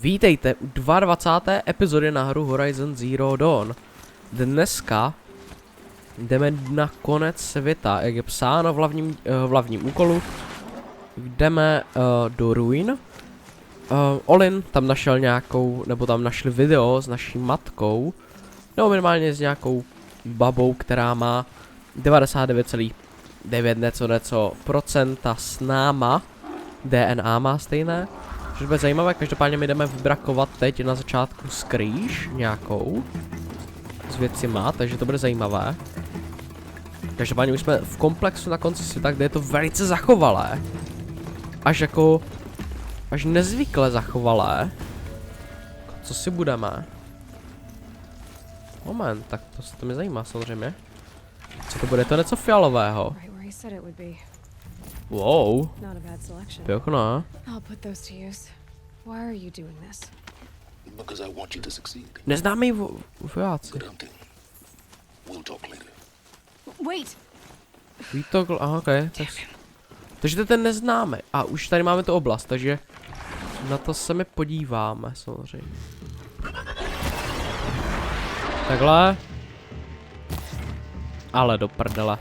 Vítejte u 22. epizody na hru Horizon Zero Dawn. Dneska jdeme na konec světa, jak je psáno v hlavním úkolu. Jdeme do ruin. Olin tam našel nějakou, nebo tam našli video s naší matkou, nebo minimálně s nějakou babou, která má 99,9 něco procenta s náma. DNA má stejné. Což bude zajímavé, každopádně my jdeme vybrakovat teď na začátku skrýš nějakou s věcima, takže to bude zajímavé. Každopádně už jsme v komplexu na konci světa, kde je to velice zachovalé. Až nezvykle zachovalé. Co si budeme? Moment, tak to mě zajímá samozřejmě. Co to bude? To něco fialového. Wow. Pěkná. Neznámý vojáci. Vítokl, aha, okej. Takže to ten neznáme. A už tady máme tu oblast, takže na to se mi podíváme, samozřejmě. Takhle. Ale do prdele.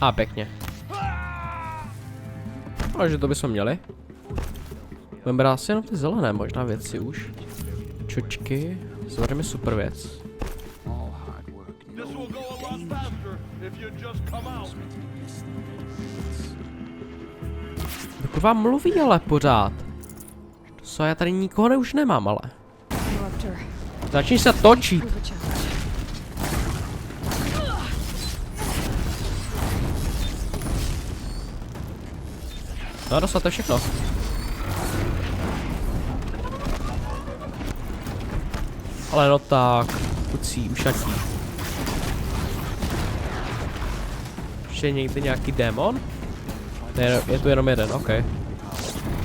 A pěkně. Takže to bychom měli. Budeme brát asi jenom ty zelené možná věci už. Čočky. Samozřejmě super věc. Kurva mluví ale pořád. Co, já tady nikoho už nemám ale. Začni se točit. No dostat to všechno. Ale no tak, kucí, ušatí. Ještě někdy nějaký démon? Ne, je tu jenom jeden, ok.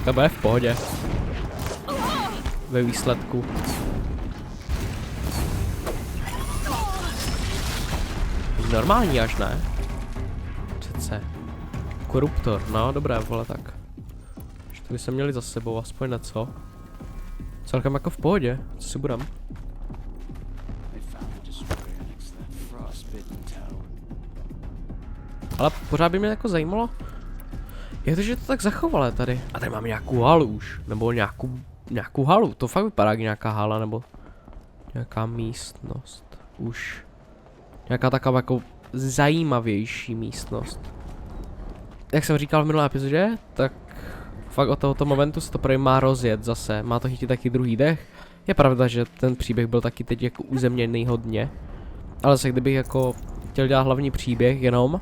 To bude v pohodě. Ve výsledku. Normální až ne? Přece. Koruptor, no dobré, vole, tak. To by se měli za sebou, aspoň něco. Celkem jako v pohodě, co si budem. Ale pořád by mě jako zajímalo, jak to, že je to tak zachovalé tady. A tady máme nějakou halu už, nebo nějakou halu, to fakt vypadá jak nějaká hala, nebo nějaká místnost. Už nějaká taková jako zajímavější místnost. Jak jsem říkal v minulé epizodě, tak fakt od tohoto momentu se to prý má rozjet zase, má to chytit taky druhý dech. Je pravda, že ten příběh byl taky teď jako uzemněný hodně. Ale zase kdybych jako chtěl dělat hlavní příběh jenom,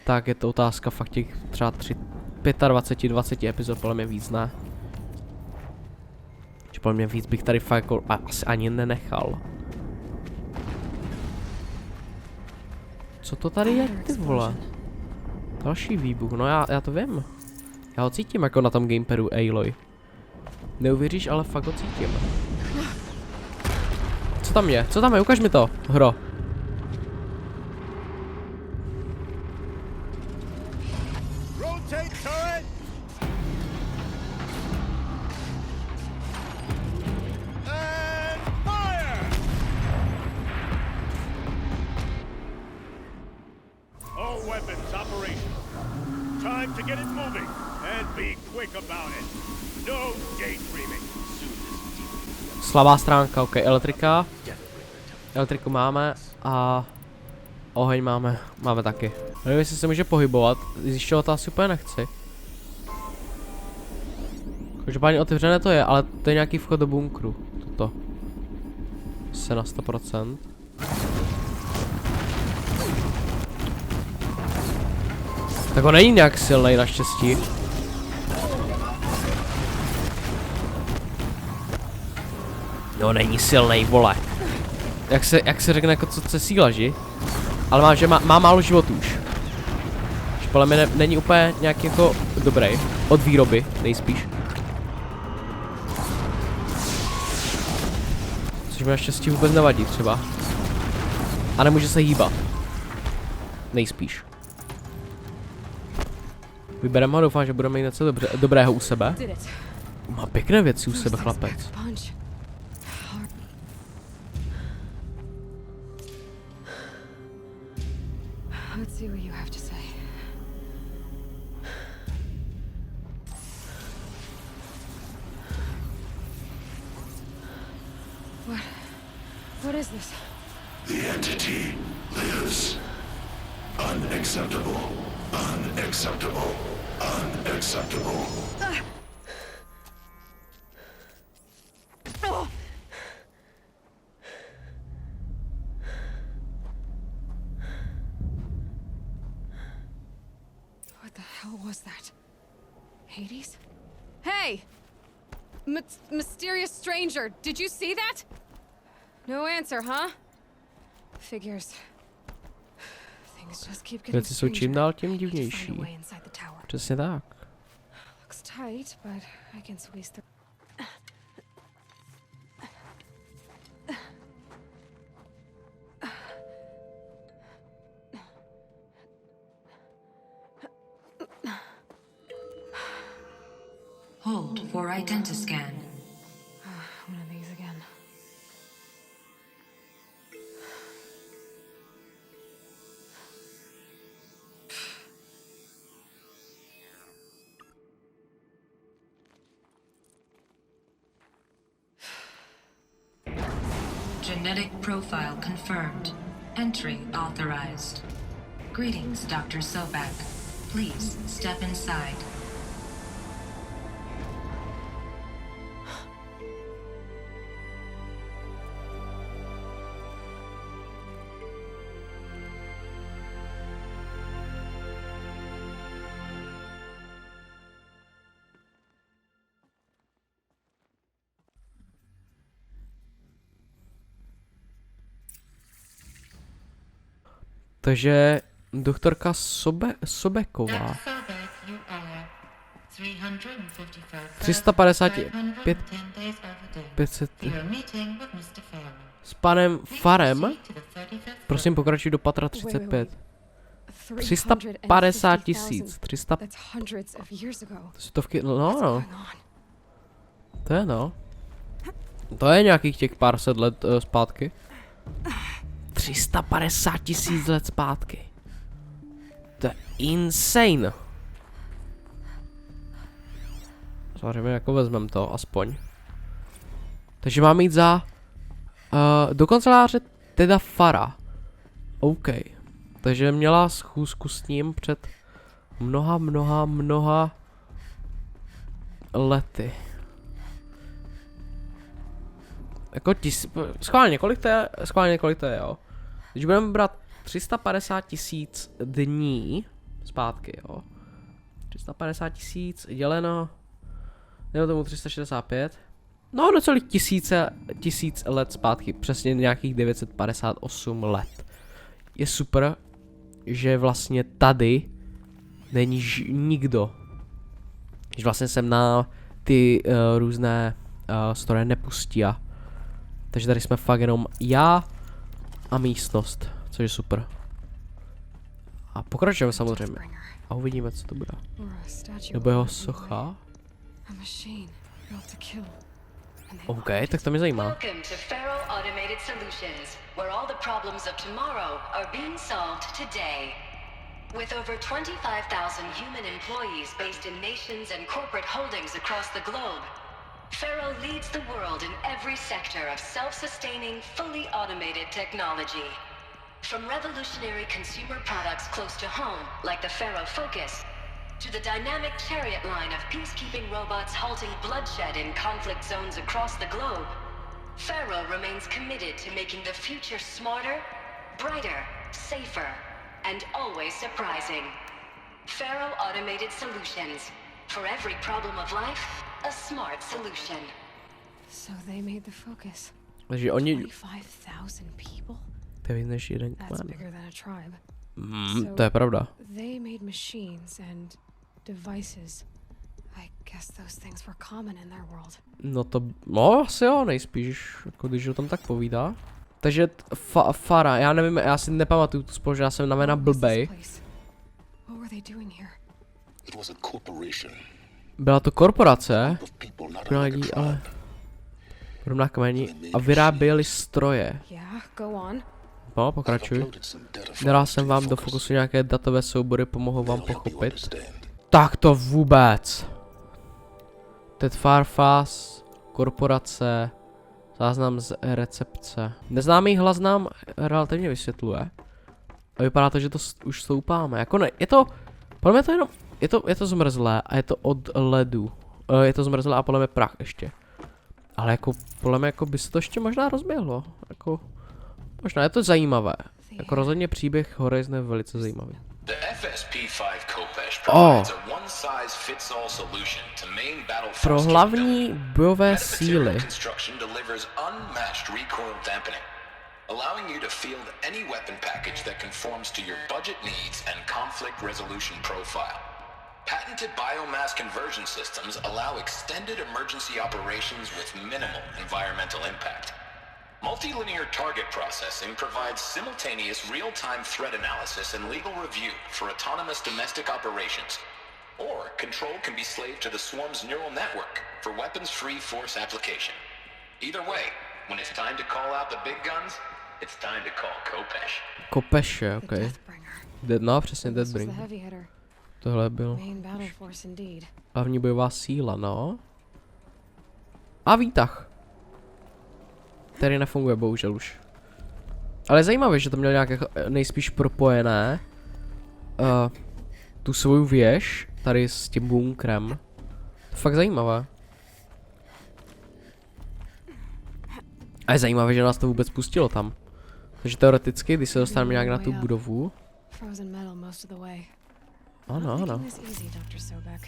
tak je to otázka fakt těch třeba 25-20 epizod, podle mě víc ne. Že podle mě víc bych tady fakt jako asi ani nenechal. Co to tady je, ty vole? Další výbuch, no já to vím. Já ho cítím jako na tom gamepadu Aloy. Neuvěříš, ale fakt ho cítím. Co tam je? Co tam je? Ukaž mi to, hro. Time to get it moving and be quick about it. No daydreaming. Slabá stránka, ok, elektrika. Elektriku máme a oheň máme taky. Nevím, jestli se může pohybovat, zjišťovat to asi úplně nechci. Každopádně otevřené to je, ale to je nějaký vchod do bunkru. Toto. Se na 100%. Tak on není nějak silnej naštěstí. No není silnej, vole. Jak se řekne jako co síla, že? Ale má málo životů už. Že podle mě není úplně nějak jako dobrý. Od výroby, nejspíš. Což mi naštěstí vůbec nevadí třeba. A nemůže se hýbat. Nejspíš. Vybereme ho, doufám, že budeme mít něco dobrého u sebe. Má pěkné věci u sebe, chlapec. Let's see what you have to say. What is this? The entity lives. Unacceptable. Unacceptable. Unacceptable. What the hell was that? Hades? Hey! Mysterious stranger, did you see that? No answer, huh? Figures. Things just keep getting Věci jsou čím dál tím divnější. Přesně tak. Looks tight, but I can squeeze through. Hold for identiscan. One of these again. Genetic profile confirmed. Entry authorized. Greetings, Dr. Sobek. Please step inside. Takže doktorka Sobeková. 355 500 s panem Farem. Prosím, pokračuj do patra 35. 350 tisíc. 300 stovky. No. To je no. To je nějakých těch pár set let zpátky. 350 tisíc let zpátky. To je insane. Samozřejmě jako vezmem to, aspoň. Takže mám jít za do kanceláře teda Fara. OK. Takže měla schůzku s ním před mnoha lety. Jako schválně, kolik to je, jo. Když budeme brát 350 tisíc dní zpátky, jo. 350 tisíc děleno, nebo tomu 365. No, necelých tisíc let zpátky, přesně nějakých 958 let. Je super, že vlastně tady není nikdo. Že vlastně jsem na ty různé stroje nepustí. Takže tady jsme fakt jenom já a místnost, což je super. A pokračujeme samozřejmě. A uvidíme, co to bude. Nebo jeho socha. OK, tak to mě zajímá. Welcome to Faro Automated Solutions, where all the problems of tomorrow are being solved today. With over 25,000 human employees based in nations and corporate holdings across the globe, Faro leads the world in every sector of self-sustaining, fully automated technology. From revolutionary consumer products close to home, like the Faro Focus, to the dynamic chariot line of peacekeeping robots halting bloodshed in conflict zones across the globe, Faro remains committed to making the future smarter, brighter, safer, and always surprising. Faro Automated Solutions. For every problem of life, a smart solution. So they made the Focus. Takže oni... 25,000 people? To je víc než jeden That's kmen. bigger than a tribe. To je pravda. They made machines and devices. I guess those things were common in their world. No to, no asi jo, nejspíš, jako když o tom tak povídá. Takže Fara, já nevím, já si nepamatuju tu společnost, já jsem na jména blbej. It was a corporation. Byla to korporace, Of people not ale unlike a tribe. podobná kmeni, a vyráběli stroje. Yeah, go on. No, I've pokračuj. uploaded some data Dala files jsem to vám your do focus. fokusu nějaké datové soubory, pomohou vám They'll help you pochopit. understand. Tak to vůbec. Ted Farfas, korporace, záznam z recepce. Neznámý hlas nám relativně vysvětluje. A vypadá to, že to už stoupáme. Jako ne, je to, podle mě to jenom, je to zmrzlé a je to od ledu. Je to zmrzlé a podle mě prach ještě. Ale jako, podle mě jako by se to ještě možná rozběhlo. Jako, možná je to zajímavé. Jako rozhodně příběh Horizon je velice zajímavý. The FSP-5 Kopesh Oh. provides a one-size-fits-all solution to main battle Pro force hlavní capability. bojové Metamaterial síly. construction delivers unmatched recoil dampening, allowing you to field any weapon package that conforms to your budget needs and conflict resolution profile. Patented biomass conversion systems allow extended emergency operations with minimal environmental impact. Multilinear target processing provides simultaneous real-time threat analysis and legal review for autonomous domestic operations. Or control can be slaved to the swarm's neural network for weapons-free force application. Either way, when it's time to call out the big guns, it's time to call Kopesh. Kopeše, The ok. Deathbringer. No, přesně This was the Deathbringer. heavy hitter. Tohle byl Main battle force indeed. hlavní bojová síla, no. A výtah. Který nefunguje bohužel už. Ale je zajímavé, že to měl nějak nejspíš propojené tu svou věž tady s tím bunkrem. To je fakt zajímavé. A je zajímavé, že nás to vůbec pustilo tam. Takže teoreticky, když se dostaneme nějak na tu budovu. Frozen metal most of the way. Ano, Not ano. making this easy, Dr. Sobek.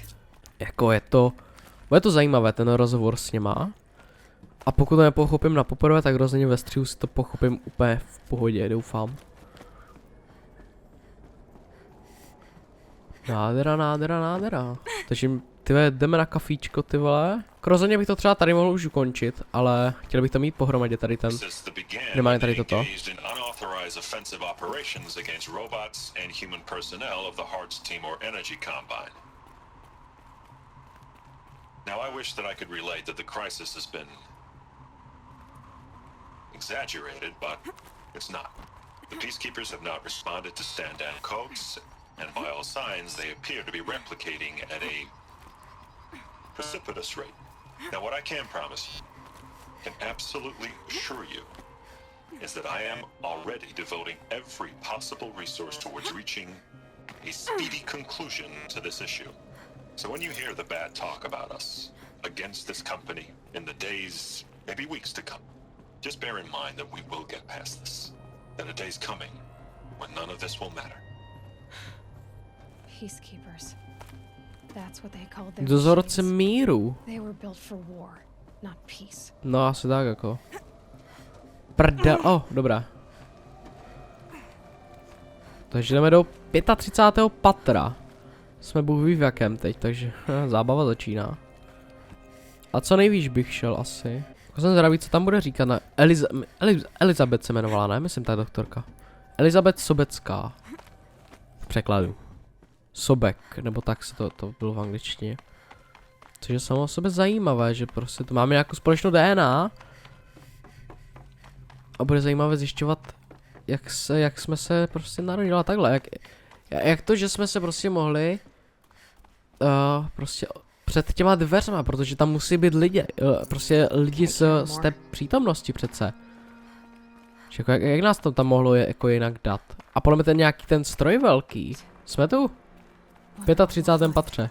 Jako je to zajímavé, ten rozhovor s něma. A pokud to nepochopím na poprvé, tak rozhodně ve střihu si to pochopím úplně v pohodě, doufám. Nádhera, nádhera, nádhera. Takže ty vole, jdeme na kafíčko, ty vole. Rozhodně bych to třeba tady mohl už ukončit, ale chtěl bych to mít pohromadě tady ten. Since the beginning, Nemá tady toto. engaged in unauthorized offensive operations against robots and human personnel of the Hearts Team or Energy Combine. Now I wish that I could relate that the crisis has been exaggerated, but it's not. The peacekeepers have not responded to stand-down codes, and by all signs, they appear to be replicating at a precipitous rate. Now, what I can promise, can absolutely assure you, is that I am already devoting every possible resource towards reaching a speedy conclusion to this issue. So when you hear the bad talk about us against this company in the days, maybe weeks to come, just bear in mind that we will get past this. That a day's coming when none of this will matter. Peacekeepers. That's what they called their Dozorce machines. míru. They were built for war, not peace. No asi tak jako. Dobrá. Takže jdeme do 35. patra. Jsme Bůh ví v jakém teď, takže zábava začíná. A co nejvíš bych šel asi. Jako jsem zvědavý, co tam bude říkat na Elizabeth se jmenovala, ne? Myslím ta doktorka. Elizabeth Sobecká. V překladu. Sobek, nebo tak se to bylo v angličtině. Což je samo o sobě zajímavé, že prostě to máme nějakou společnou DNA. A bude zajímavé zjišťovat, jak jsme se prostě narodili takhle. Jak to, že jsme se prostě mohli prostě před těma dveřma, protože tam musí být lidi, prostě lidi z té přítomnosti přece. Jako, jak nás to tam mohlo jako jinak dát? A podle mě ten nějaký ten stroj velký. Jsme tu? V 35. patře.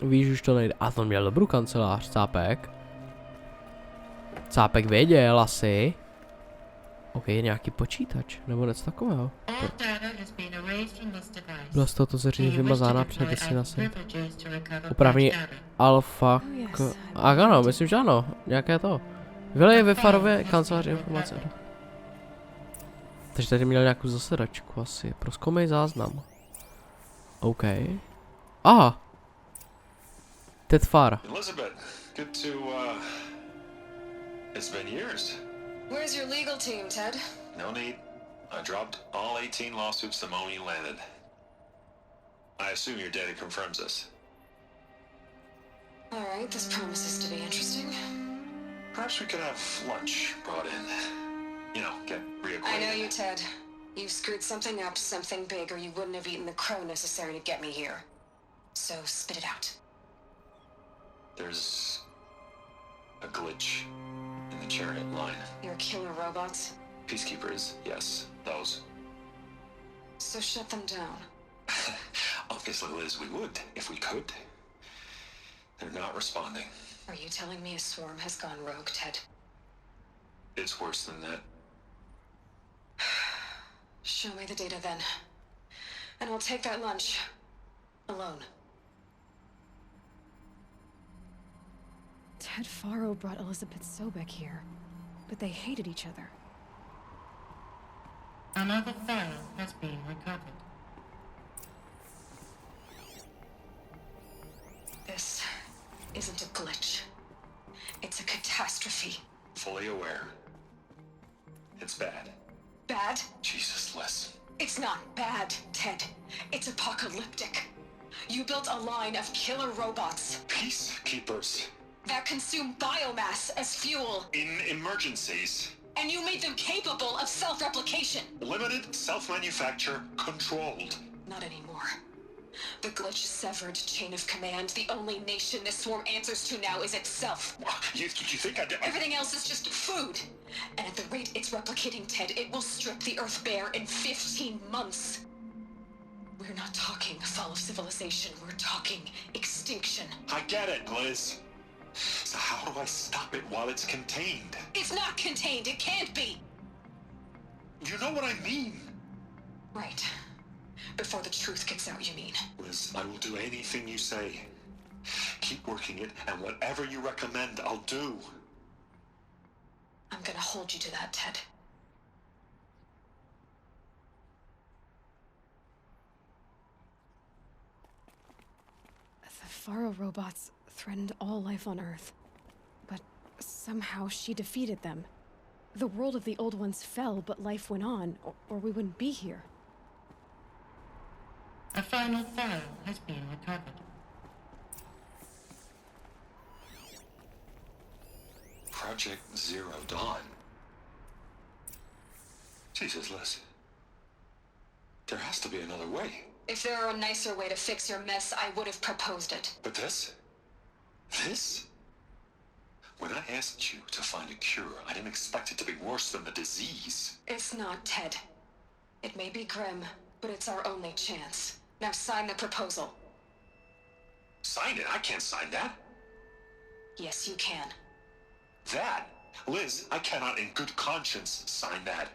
Víš, už to nejde. A to měl dobrou kancelář, Cápek. Cápek věděl asi. OK, nějaký počítač, nebo něco takového. Byla z tohoto zařízení vymazána před destinací. Opravní alfa k... ano, myslím, že ano. Nějaké to. Vylej ve farově kanceláři informace. Takže tady měl nějakou zasedačku asi. Prozkoumej záznam. OK. Aha. Ted Far. Elizabeth, good to, it's been years. Where's your legal team, Ted? No need. I dropped all 18 lawsuits the moment you landed. I assume your data confirms this. All right, this promises to be interesting. Perhaps we could have lunch brought in. You know, get reacquainted. I know you, Ted. You screwed something up, something big, or you wouldn't have eaten the crow necessary to get me here. So spit it out. There's a glitch in the chariot line. Your killer robots? Peacekeepers, yes, those. So shut them down. Obviously, Liz, we would, if we could. They're not responding. Are you telling me a swarm has gone rogue, Ted? It's worse than that. Show me the data then. And I'll take that lunch. Alone. Ted Faro brought Elizabeth Sobek here, but they hated each other. Another file has been recovered. This isn't a glitch. It's a catastrophe. Fully aware. It's bad. Bad? Jesus, Liz. It's not bad, Ted. It's apocalyptic. You built a line of killer robots Peacekeepers. that consume biomass as fuel, In emergencies. and you made them capable of self-replication. Limited, self-manufacture, controlled. Not anymore. The glitch severed chain of command. The only nation this swarm answers to now is itself. You think I did? Everything else is just food. And at the rate it's replicating, Ted, it will strip the Earth bare in 15 months. We're not talking fall of civilization. We're talking extinction. I get it, Liz. So how do I stop it while it's contained? It's not contained. It can't be. You know what I mean. Right. Before the truth gets out, you mean? Liz, I will do anything you say. Keep working it, and whatever you recommend, I'll do. I'm gonna hold you to that, Ted. The Faro robots threatened all life on Earth, but somehow she defeated them. The world of the old ones fell, but life went on, or we wouldn't be here. A final file has been recovered. Project Zero Dawn. Jesus, Liz. There has to be another way. If there were a nicer way to fix your mess, I would have proposed it. But this? This? When I asked you to find a cure, I didn't expect it to be worse than the disease. It's not, Ted. It may be grim, but it's our only chance. Now sign the proposal. Sign it? I can't sign that. Yes, you can. That? Liz, I cannot in good conscience sign that.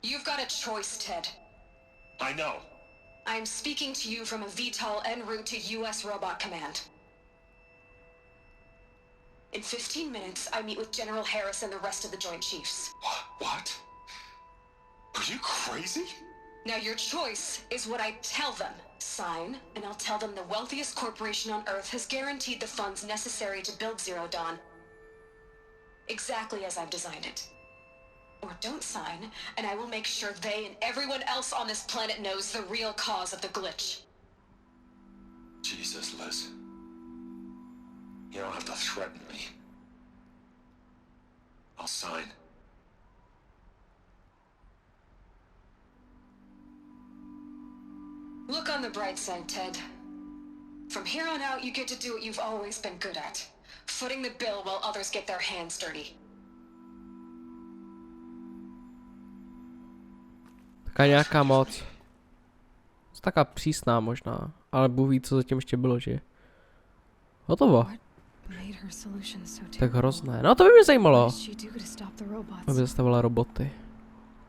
You've got a choice, Ted. I know. I am speaking to you from a VTOL en route to U.S. Robot Command. In 15 minutes, I meet with General Harris and the rest of the Joint Chiefs. What? Are you crazy? Now your choice is what I tell them. Sign, and I'll tell them the wealthiest corporation on Earth has guaranteed the funds necessary to build Zero Dawn. Exactly as I've designed it. Or don't sign, and I will make sure they and everyone else on this planet knows the real cause of the glitch. Jesus, Liz. You don't have to threaten me. I'll sign. Look on the bright side, Ted. From here on out, you get to do what you've always been good at. Footing the bill while others get their hands dirty. Taká nějaká moc. Taká přísná možná, ale Bůh ví, co zatím ještě bylo, že? Hotovo. Tak hrozné. No to by mě zajímalo. Aby zastavila roboty.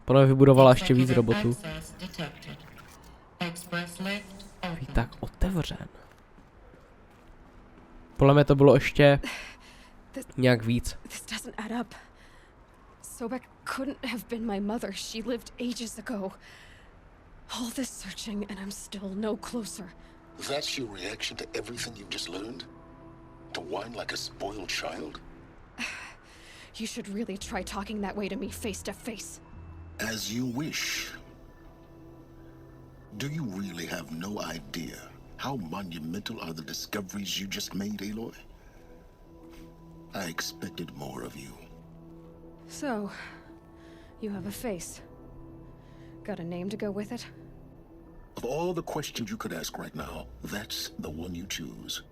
Podle mě vybudovala ještě víc robotů. Ví tak otevřen. Podle mě to bylo ještě nějak víc. Sobek couldn't have been my mother. She lived ages ago. All this searching and I'm still no closer. That's your reaction to everything you've just learned? To whine like a spoiled child? You should really try talking that way to me face to face. As you wish. Do you really have no idea How monumental are the discoveries you just made, Aloy? I expected more of you. So, you have a face. Got a name to go with it? Of all the questions you could ask right now, that's the one you choose.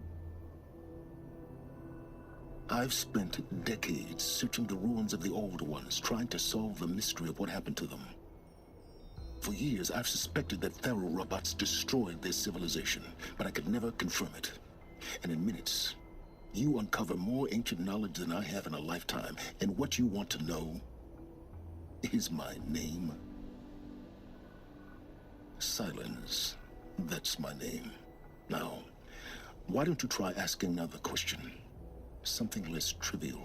I've spent decades searching the ruins of the old ones, trying to solve the mystery of what happened to them. For years, I've suspected that Pharaoh robots destroyed their civilization, but I could never confirm it. And in minutes, you uncover more ancient knowledge than I have in a lifetime, and what you want to know is my name. Silence. That's my name. Now, why don't you try asking another question? Something less trivial.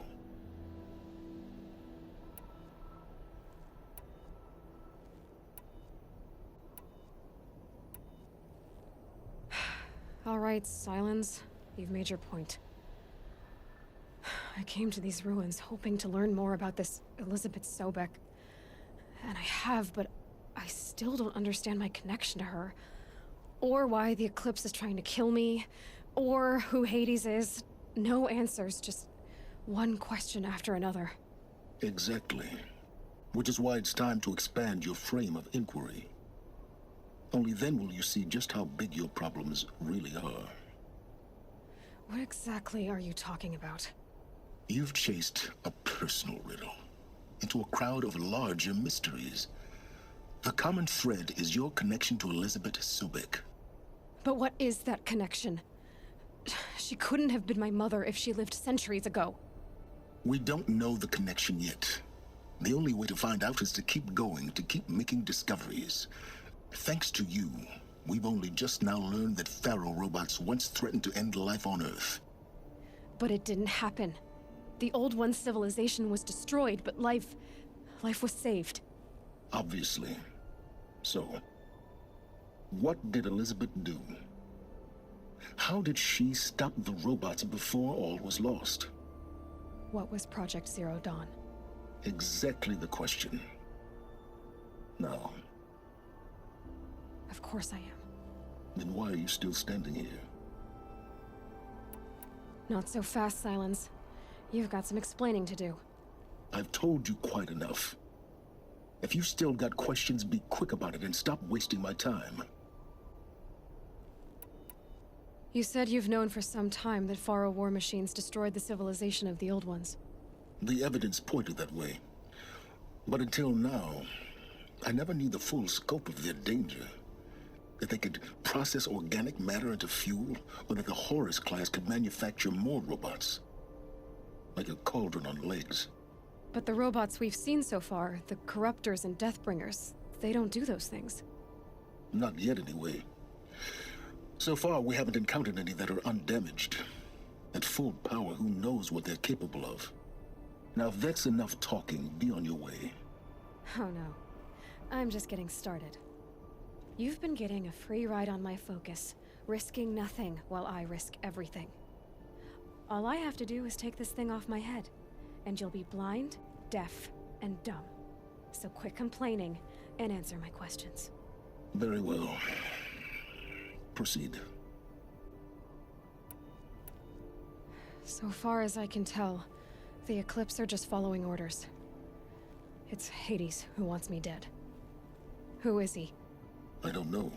All right, Silence. You've made your point. I came to these ruins hoping to learn more about this Elizabeth Sobek. And I have, but I still don't understand my connection to her. Or why the Eclipse is trying to kill me. Or who Hades is. No answers, just one question after another. Exactly. Which is why it's time to expand your frame of inquiry. Only then will you see just how big your problems really are. What exactly are you talking about? You've chased a personal riddle into a crowd of larger mysteries. The common thread is your connection to Elizabeth Sobek. But what is that connection? She couldn't have been my mother if she lived centuries ago. We don't know the connection yet. The only way to find out is to keep going, to keep making discoveries. Thanks to you, we've only just now learned that Pharaoh robots once threatened to end life on Earth. But it didn't happen. The Old One's civilization was destroyed, but life was saved. Obviously. So, what did Elizabeth do? How did she stop the robots before all was lost? What was Project Zero Dawn? Exactly the question. Now, of course I am. then why are you still standing here? Not so fast, Silence. You've got some explaining to do. I've told you quite enough. If you've still got questions, be quick about it and stop wasting my time. You said you've known for some time that Pharaoh war machines destroyed the civilization of the Old Ones. The evidence pointed that way. But until now, I never knew the full scope of their danger. That they could process organic matter into fuel, or that the Horus class could manufacture more robots. Like a cauldron on legs. But the robots we've seen so far, the Corruptors and Deathbringers, they don't do those things. Not yet, anyway. So far, we haven't encountered any that are undamaged. At full power, who knows what they're capable of? Now, if that's enough talking, be on your way. Oh no. I'm just getting started. You've been getting a free ride on my focus, risking nothing while I risk everything. All I have to do is take this thing off my head, and you'll be blind, deaf, and dumb. So quit complaining and answer my questions. Very well. Proceed. So far as I can tell, the Eclipse are just following orders. It's Hades who wants me dead. Who is he? I don't know.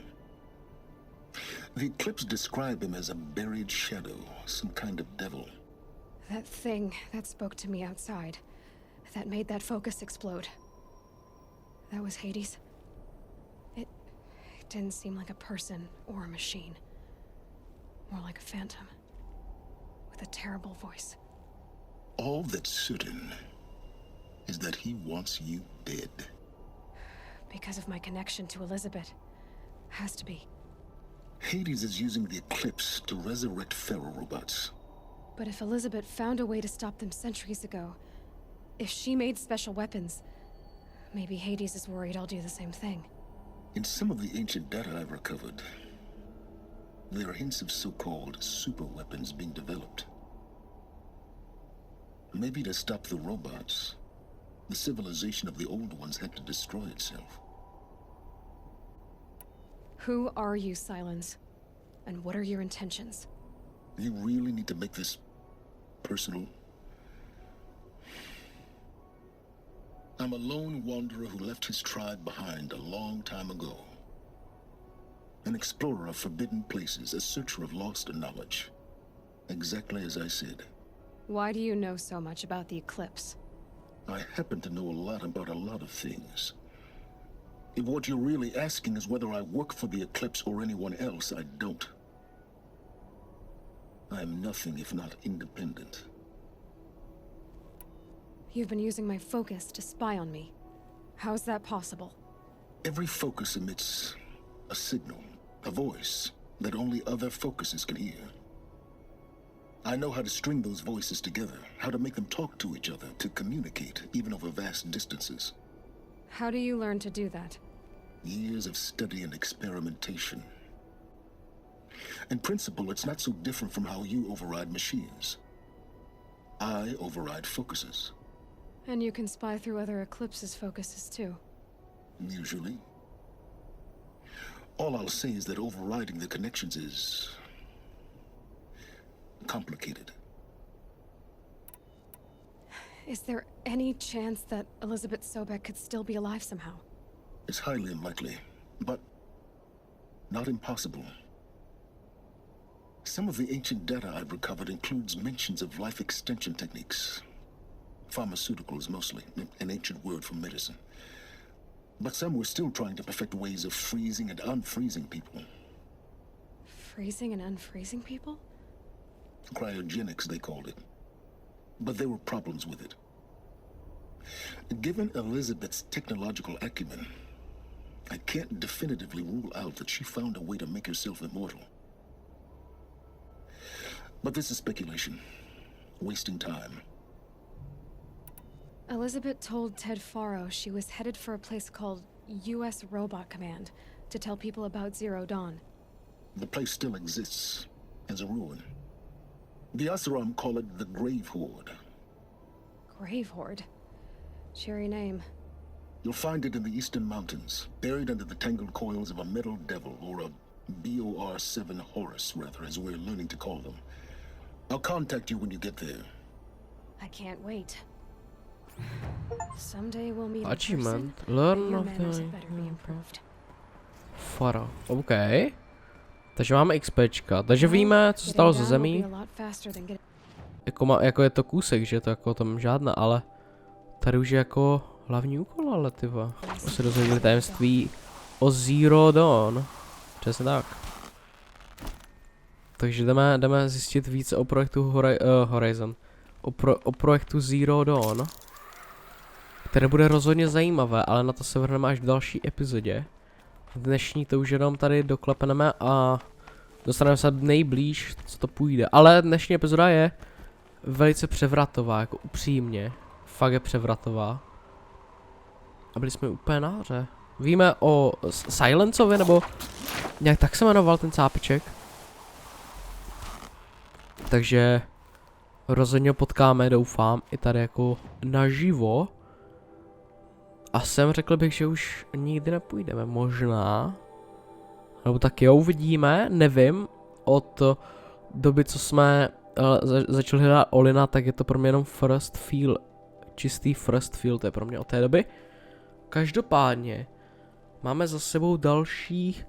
The Eclipse describe him as a buried shadow, some kind of devil. That thing that spoke to me outside, that made that focus explode. That was Hades? It didn't seem like a person or a machine. More like a phantom. With a terrible voice. All that's certain is that he wants you dead. Because of my connection to Elizabeth. Has to be. Hades is using the Eclipse to resurrect Pharaoh robots. But if Elizabeth found a way to stop them centuries ago, if she made special weapons, maybe Hades is worried I'll do the same thing. In some of the ancient data I've recovered, there are hints of so-called super weapons being developed. Maybe to stop the robots, the civilization of the old ones had to destroy itself. Who are you, Silence? And what are your intentions? You really need to make this personal? I'm a lone wanderer who left his tribe behind a long time ago. An explorer of forbidden places, a searcher of lost knowledge. Exactly as I said. Why do you know so much about the eclipse? I happen to know a lot about a lot of things. If what you're really asking is whether I work for the eclipse or anyone else, I don't. I am nothing if not independent. You've been using my focus to spy on me. How is that possible? Every focus emits a signal, a voice that only other focuses can hear. I know how to string those voices together, how to make them talk to each other, to communicate, even over vast distances. How do you learn to do that? Years of study and experimentation. In principle, it's not so different from how you override machines. I override focuses. And you can spy through other eclipses' focuses too. Usually. All I'll say is that overriding the connections is complicated. Is there any chance that Elizabeth Sobek could still be alive somehow? It's highly unlikely, but not impossible. Some of the ancient data I've recovered includes mentions of life extension techniques. Pharmaceuticals mostly, an ancient word for medicine. But some were still trying to perfect ways of freezing and unfreezing people. Freezing and unfreezing people? Cryogenics, they called it. But there were problems with it. Given Elizabeth's technological acumen, I can't definitively rule out that she found a way to make herself immortal. But this is speculation. Wasting time. Elizabeth told Ted Faro she was headed for a place called U.S. Robot Command to tell people about Zero Dawn. The place still exists as a ruin. The Asuram call it the Grave Horde. Grave Horde? Cheery name. You'll find it in the Eastern Mountains, buried under the tangled coils of a metal devil, or a BOR-7 Horus, rather, as we're learning to call them. I'll contact you when you get there. I can't wait. Someday we'll meet in Achievement. person, Learn and your of manners the had better be improved. Faro. OK. Takže máme XPčka. Takže víme, co se stalo ze zemí. Jako je to kousek, že to jako tam žádná, ale tady už je jako hlavní úkol, ale tyva. Už se dozvěděli tajemství o Zero Dawn. Přesně tak. Takže jdeme zjistit více o projektu Horizon. O projektu Zero Dawn. Které bude rozhodně zajímavé, ale na to se vrhneme až v další epizodě. Dnešní to už jenom tady doklepeneme a dostaneme se nejblíž, co to půjde. Ale dnešní epizoda je velice převratová, jako upřímně. Fakt je převratová. A byli jsme úplně nahoře. Víme o Silencovi, nebo nějak tak se jmenoval ten cápeček. Takže rozhodně potkáme, doufám, i tady jako naživo. A sem řekl bych, že už nikdy nepůjdeme, možná. Nebo tak jo, uvidíme, nevím. Od doby, co jsme začali hledat Olina, tak je to pro mě jenom first feel. Čistý first feel, to je pro mě od té doby. Každopádně máme za sebou dalších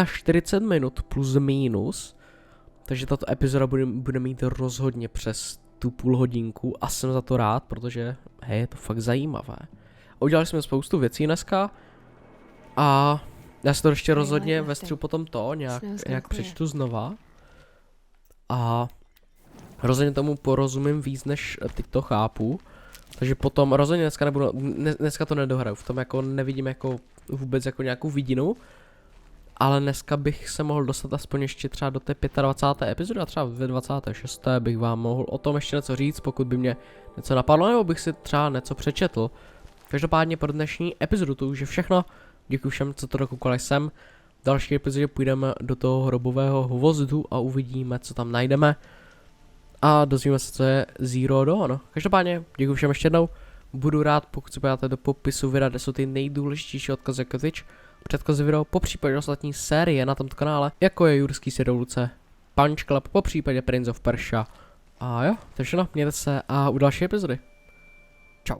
45 minut plus minus. Takže tato epizoda bude mít rozhodně přes tu půl hodinku a jsem za to rád, protože hej, je to fakt zajímavé. Udělali jsme spoustu věcí dneska a já si to ještě rozhodně ve středu potom to nějak přečtu znova. A rozhodně tomu porozumím víc, než teď to chápu. Takže potom rozhodně dneska to nedohraju, v tom jako nevidím jako vůbec jako nějakou vidinu. Ale dneska bych se mohl dostat aspoň ještě třeba do té 25. epizody a třeba ve 26. bych vám mohl o tom ještě něco říct, pokud by mě něco napadlo, nebo bych si třeba něco přečetl. Každopádně pro dnešní epizodu to už je všechno. Děkuji všem, co to dokoukali sem. V další epizodě půjdeme do toho hrobového hvozdu a uvidíme, co tam najdeme. A dozvíme se, co je Zero Dawn. Každopádně děkuji všem ještě jednou. Budu rád, pokud se pojáte do popisu videa, kde jsou ty nejdůležitější odkazy jako Twitch, předchozí video, popřípadě ostatní série na tomto kanále, jako je Jurský svět revoluce, Punch Club, popřípadě Prince of Persia. A jo, to je všechno, mějte se a u další epizody.